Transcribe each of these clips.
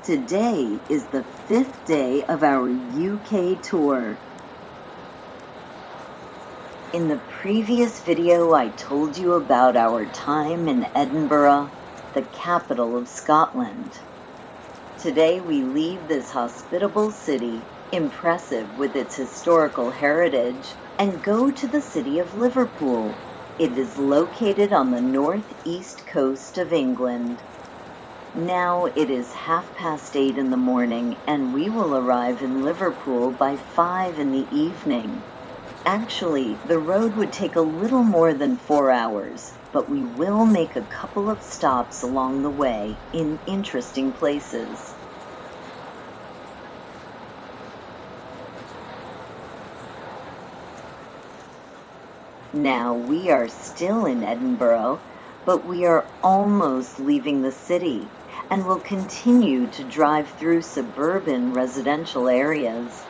Today is the 5th day of our UK tour. In the previous video, I told you about our time in Edinburgh, the capital of Scotland. Today we leave this hospitable city, impressive with its historical heritage, and go to the city of Liverpool. It is located on the northeast coast of England. Now it is 8:30 in the morning, and we will arrive in Liverpool by 5 in the evening. Actually, the road would take a little more than 4 hours, but we will make a couple of stops along the way in interesting places. Now we are still in Edinburgh, but we are almost leaving the city and will continue to drive through suburban residential areas.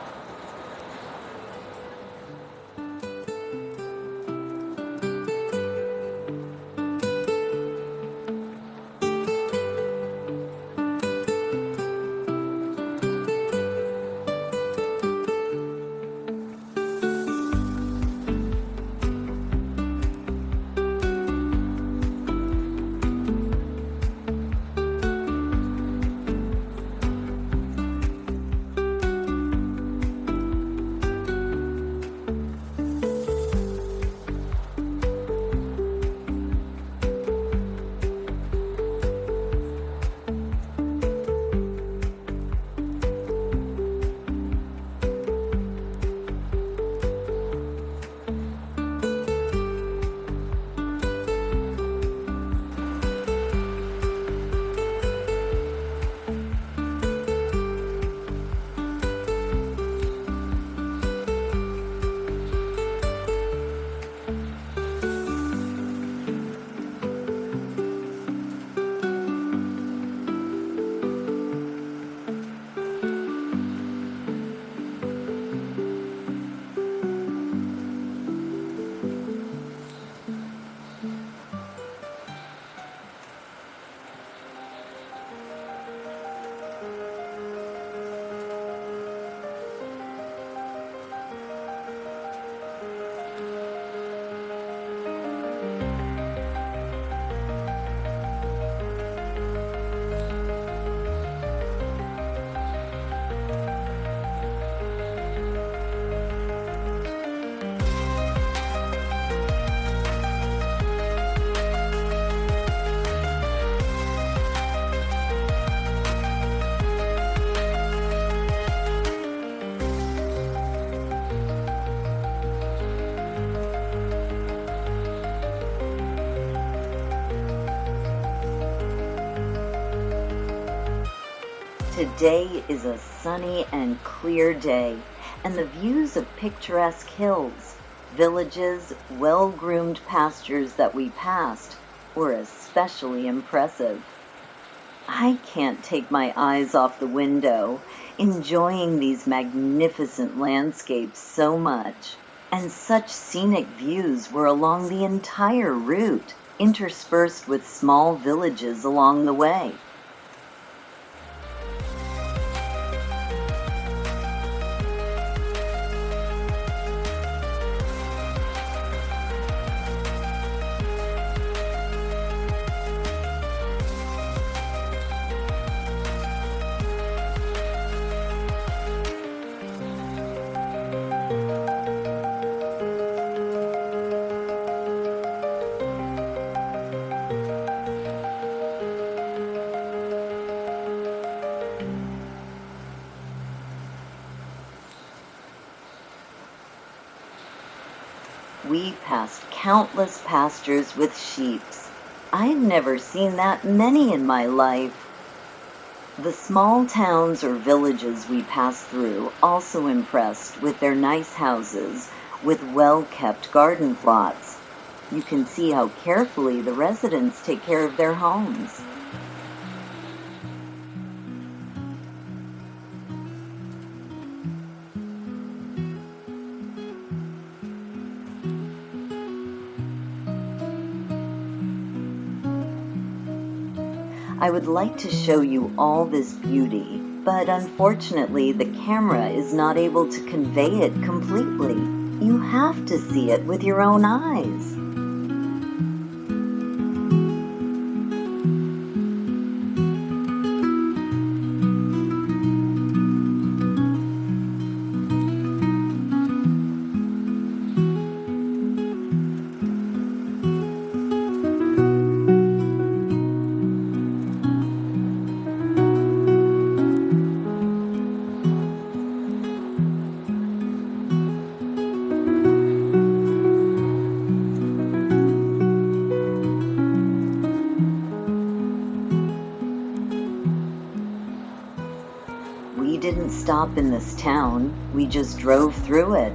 Today is a sunny and clear day, and the views of picturesque hills, villages, well-groomed pastures that we passed were especially impressive. I can't take my eyes off the window, enjoying these magnificent landscapes so much, and such scenic views were along the entire route, interspersed with small villages along the way. We passed countless pastures with sheep. I've never seen that many in my life. The small towns or villages we passed through also impressed with their nice houses with well-kept garden plots. You can see how carefully the residents take care of their homes. I would like to show you all this beauty, but unfortunately the camera is not able to convey it completely. You have to see it with your own eyes. We didn't stop in this town, we just drove through it.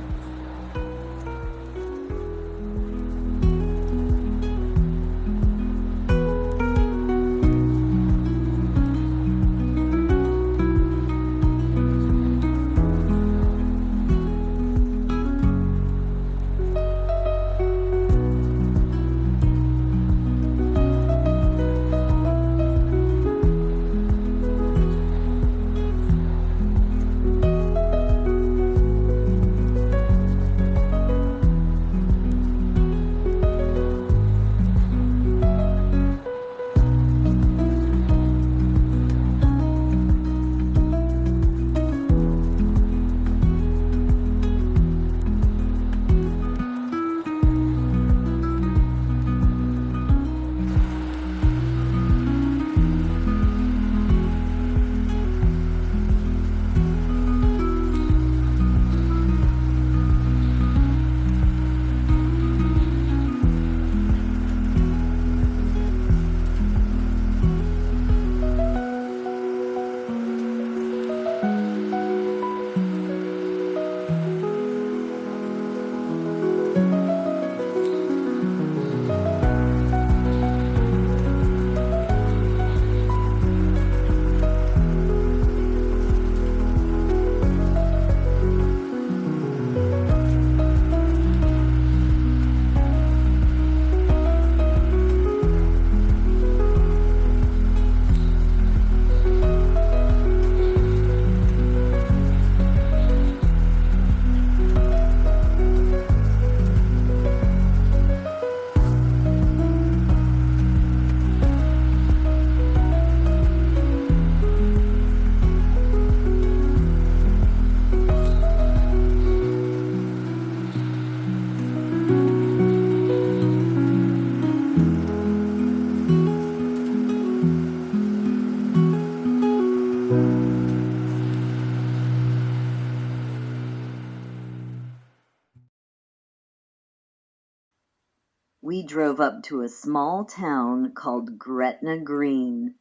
We drove up to a small town called Gretna Green.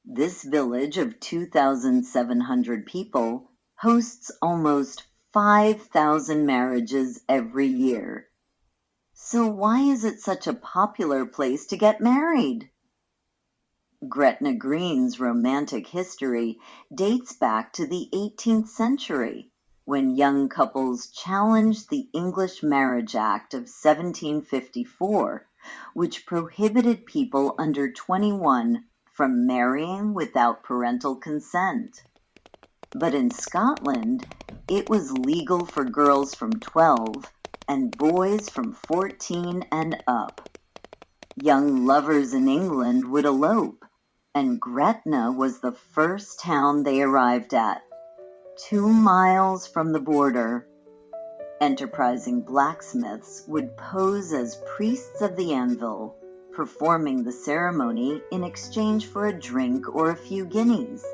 This village of 2,700 people hosts almost 5,000 marriages every year. So why is it such a popular place to get married? Gretna Green's romantic history dates back to the 18th century, when young couples challenged the English Marriage Act of 1754, which prohibited people under 21 from marrying without parental consent. But in Scotland, it was legal for girls from 12 and boys from 14 and up. Young lovers in England would elope, and Gretna was the first town they arrived at, 2 miles from the border. Enterprising blacksmiths would pose as priests of the anvil, performing the ceremony in exchange for a drink or a few guineas.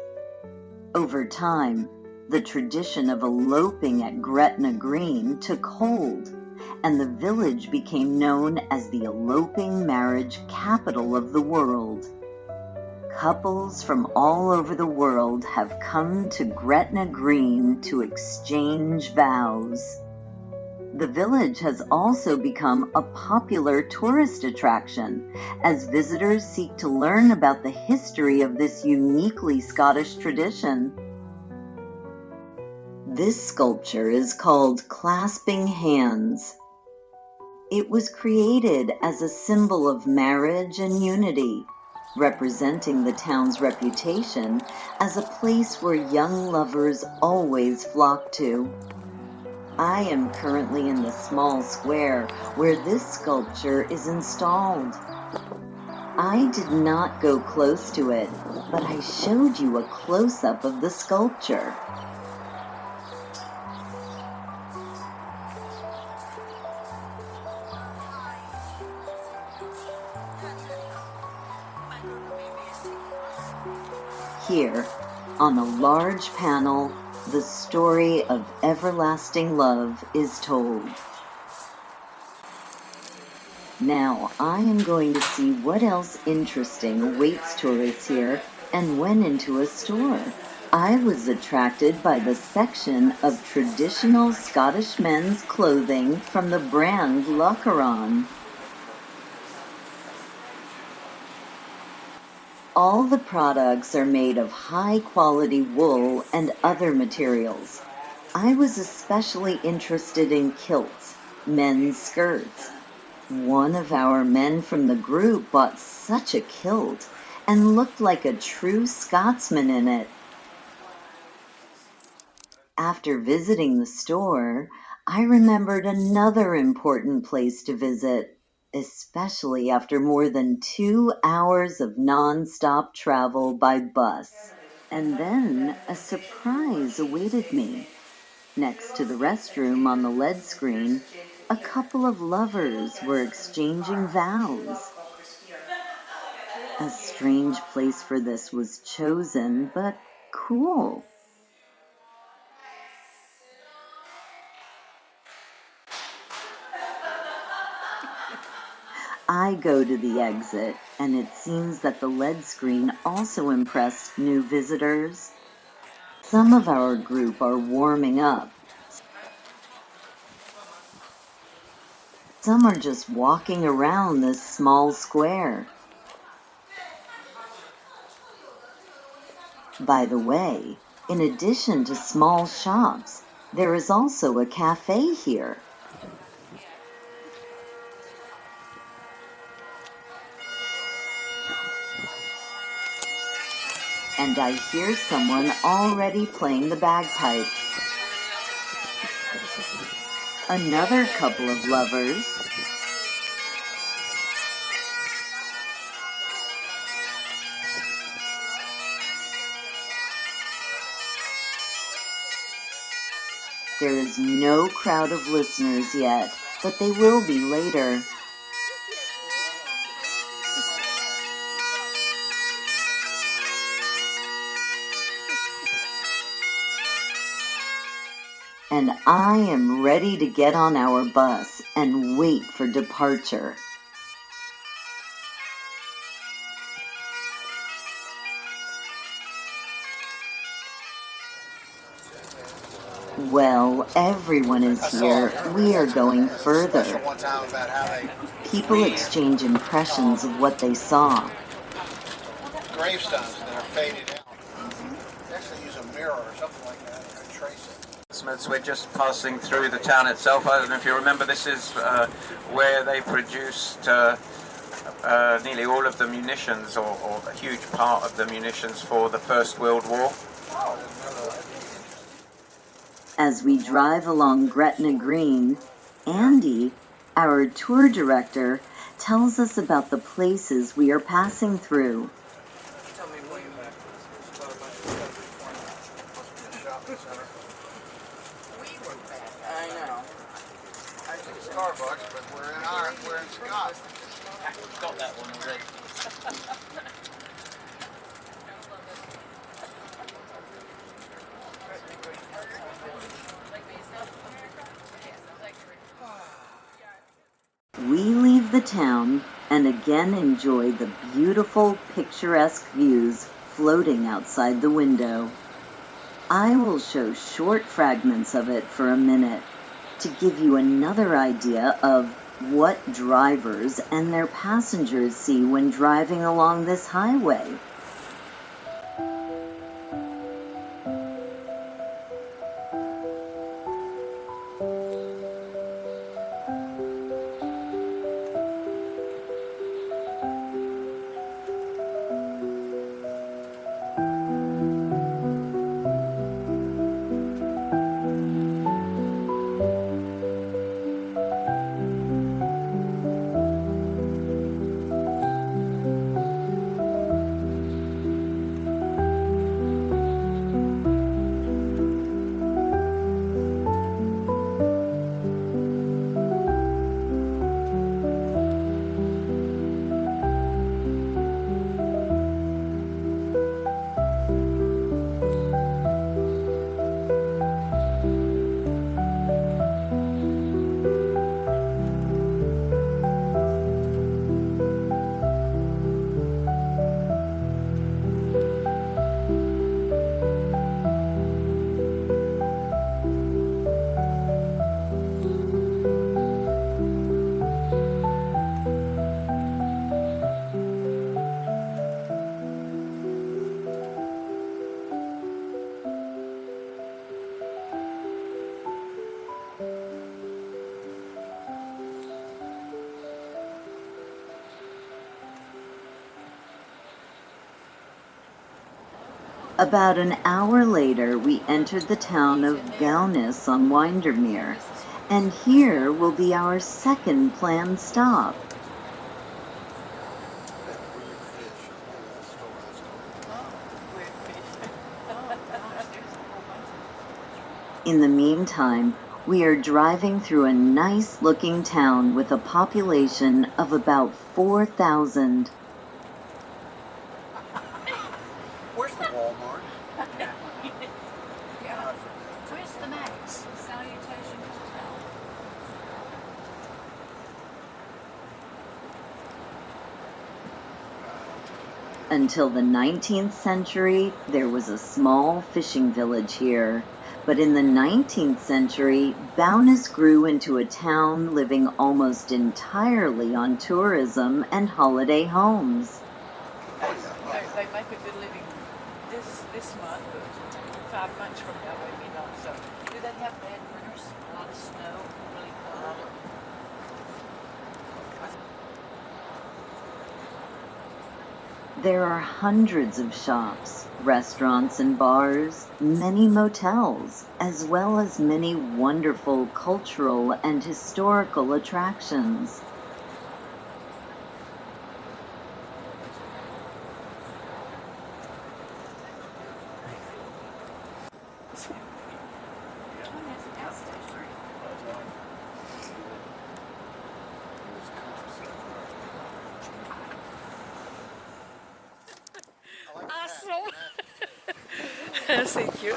Over time, the tradition of eloping at Gretna Green took hold, and the village became known as the eloping marriage capital of the world. Couples from all over the world have come to Gretna Green to exchange vows. The village has also become a popular tourist attraction as visitors seek to learn about the history of this uniquely Scottish tradition. This sculpture is called Clasping Hands. It was created as a symbol of marriage and unity, representing the town's reputation as a place where young lovers always flock to. I am currently in the small square where this sculpture is installed. I did not go close to it, but I showed you a close-up of the sculpture. Here, on a large panel, the story of everlasting love is told. Now, I am going to see what else interesting awaits tourists here and went into a store. I was attracted by the section of traditional Scottish men's clothing from the brand Locheron. All the products are made of high-quality wool and other materials. I was especially interested in kilts, men's skirts. One of our men from the group bought such a kilt and looked like a true Scotsman in it. After visiting the store, I remembered another important place to visit, especially after more than 2 hours of non-stop travel by bus. And then a surprise awaited me. Next to the restroom on the LED screen, a couple of lovers were exchanging vows. A strange place for this was chosen, but cool. I go to the exit, and it seems that the LED screen also impressed new visitors. Some of our group are warming up. Some are just walking around this small square. By the way, in addition to small shops, there is also a cafe here. And I hear someone already playing the bagpipes. Another couple of lovers. There is no crowd of listeners yet, but they will be later. And I am ready to get on our bus and wait for departure. Well, everyone is here. We are going further. People exchange impressions of what they saw. Gravestones that are faded out. They actually use a mirror or something like that to trace it. Smiths, we're just passing through the town itself. I don't know if you remember, this is where they produced nearly all of the munitions, or a huge part of the munitions for the First World War. As we drive along Gretna Green, Andy, our tour director, tells us about the places we are passing through. I know. I took Starbucks, but we're in Scott. We've got that one already. We leave the town and again enjoy the beautiful, picturesque views floating outside the window. I will show short fragments of it for a minute to give you another idea of what drivers and their passengers see when driving along this highway. About an hour later, we entered the town of Bowness-on-Windermere, and here will be our second planned stop. In the meantime, we are driving through a nice-looking town with a population of about 4,000. Where's the Walmart? Where's the Max? Salutation Hotel. Until the 19th century, there was a small fishing village here. But in the 19th century, Bowness grew into a town living almost entirely on tourism and holiday homes. They make a good living this month, but 5 months from now maybe not. So, do they have bad winters? A lot of snow, really cold. There are hundreds of shops, restaurants and bars, many motels, as well as many wonderful cultural and historical attractions. Thank you.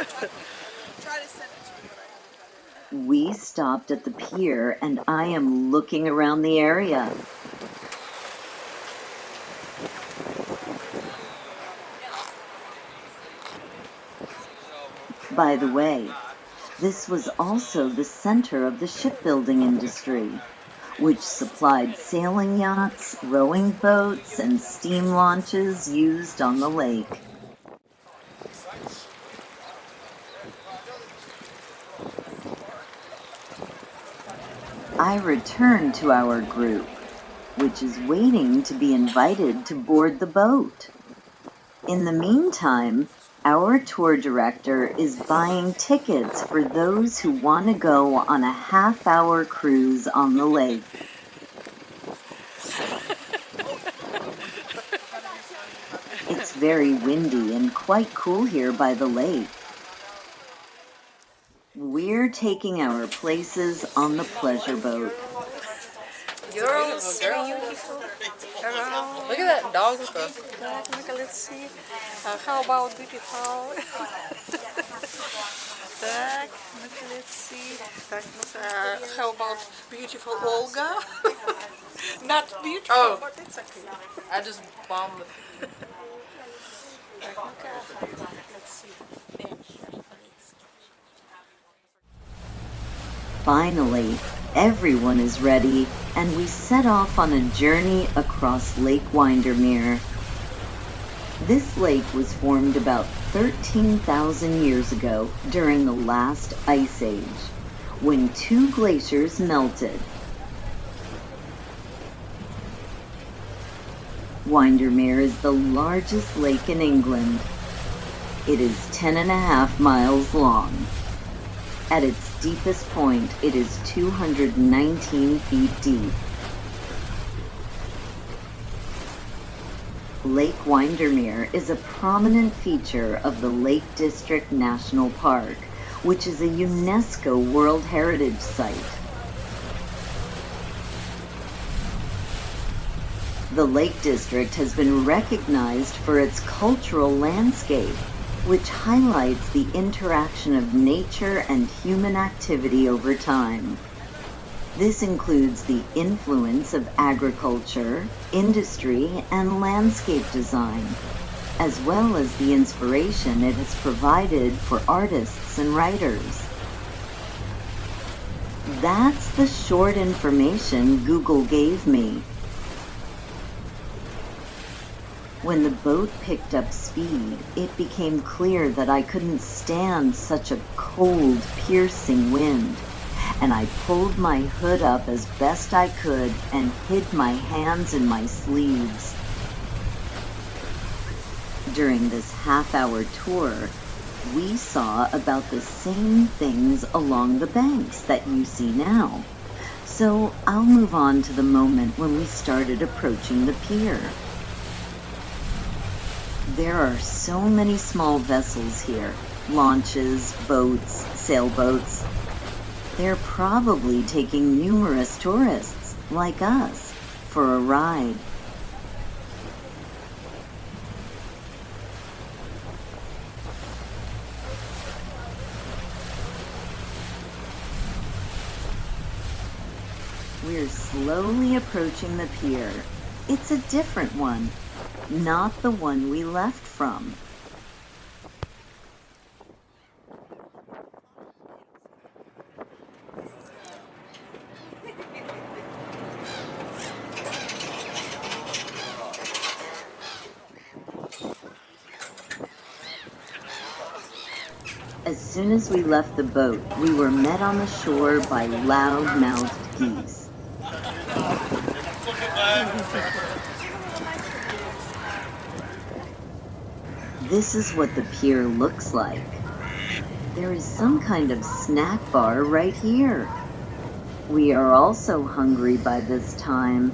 We stopped at the pier and I am looking around the area. By the way, this was also the center of the shipbuilding industry, which supplied sailing yachts, rowing boats, and steam launches used on the lake. I returned to our group, which is waiting to be invited to board the boat. In the meantime, our tour director is buying tickets for those who want to go on a half-hour cruise on the lake. It's very windy and quite cool here by the lake. We're taking our places on the pleasure boat. You're so beautiful. Hello. Look at that dog with us. Look at, let's see. How about beautiful? Так, ну-ка, let's see. Так, how about beautiful Olga? Not beautiful, but it's okay. I just bombed the... Так, ну-ка, let's see. Finally, everyone is ready, and we set off on a journey across Lake Windermere. This lake was formed about 13,000 years ago during the last ice age, when 2 glaciers melted. Windermere is the largest lake in England. It is 10.5 miles long. At its deepest point, it is 219 feet deep. Lake Windermere is a prominent feature of the Lake District National Park, which is a UNESCO World Heritage Site. The Lake District has been recognized for its cultural landscape, which highlights the interaction of nature and human activity over time. This includes the influence of agriculture, industry, and landscape design, as well as the inspiration it has provided for artists and writers. That's the short information Google gave me. When the boat picked up speed, it became clear that I couldn't stand such a cold, piercing wind, and I pulled my hood up as best I could and hid my hands in my sleeves. During this half-hour tour, we saw about the same things along the banks that you see now. So I'll move on to the moment when we started approaching the pier. There are so many small vessels here, launches, boats, sailboats. They're probably taking numerous tourists, like us, for a ride. We're slowly approaching the pier. It's a different one, not the one we left from. As soon as we left the boat, we were met on the shore by loud-mouthed geese. This is what the pier looks like. There is some kind of snack bar right here. We are also hungry by this time,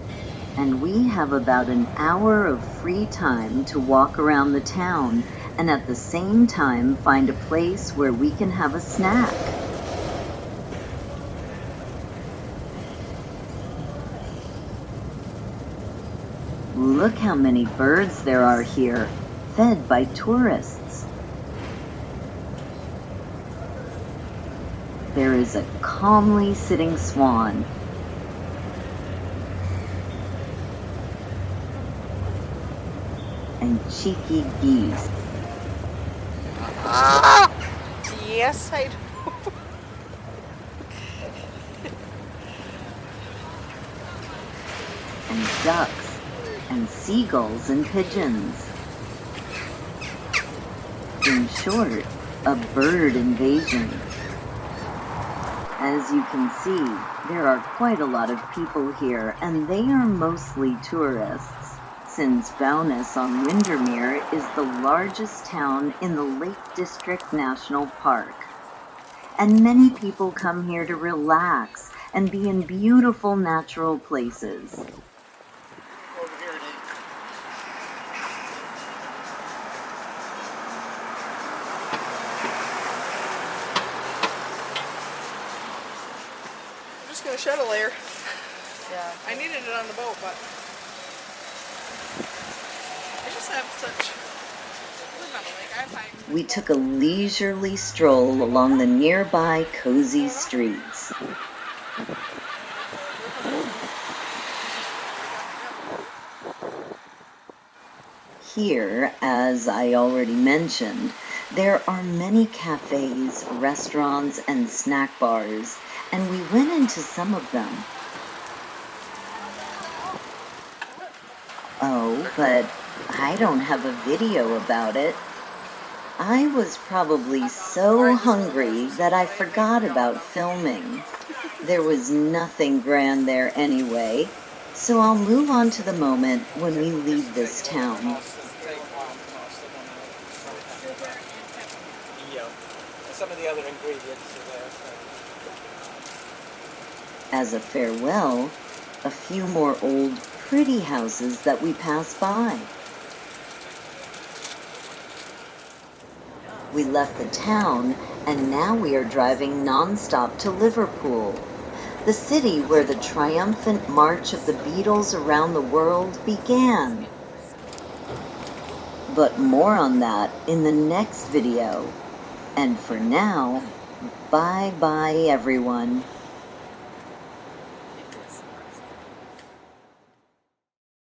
and we have about an hour of free time to walk around the town and at the same time find a place where we can have a snack. Look how many birds there are here, fed by tourists. There is a calmly sitting swan. And cheeky geese. Yes, I do. And ducks, and seagulls and pigeons. In short, a bird invasion. As you can see, there are quite a lot of people here, and they are mostly tourists, since Bowness-on-Windermere is the largest town in the Lake District National Park. And many people come here to relax and be in beautiful natural places. Over here and eat. I'm just gonna shed a layer. Yeah. I needed it on the boat, but I just have such. We took a leisurely stroll along the nearby cozy streets. Here, as I already mentioned, there are many cafes, restaurants, and snack bars, and we went into some of them. Oh, but I don't have a video about it. I was probably so hungry that I forgot about filming. There was nothing grand there anyway, so I'll move on to the moment when we leave this town. Some of the other ingredients are there. As a farewell, a few more old, pretty houses that we pass by. We left the town, and now we are driving non-stop to Liverpool, the city where the triumphant march of the Beatles around the world began. But more on that in the next video. And for now, bye-bye everyone.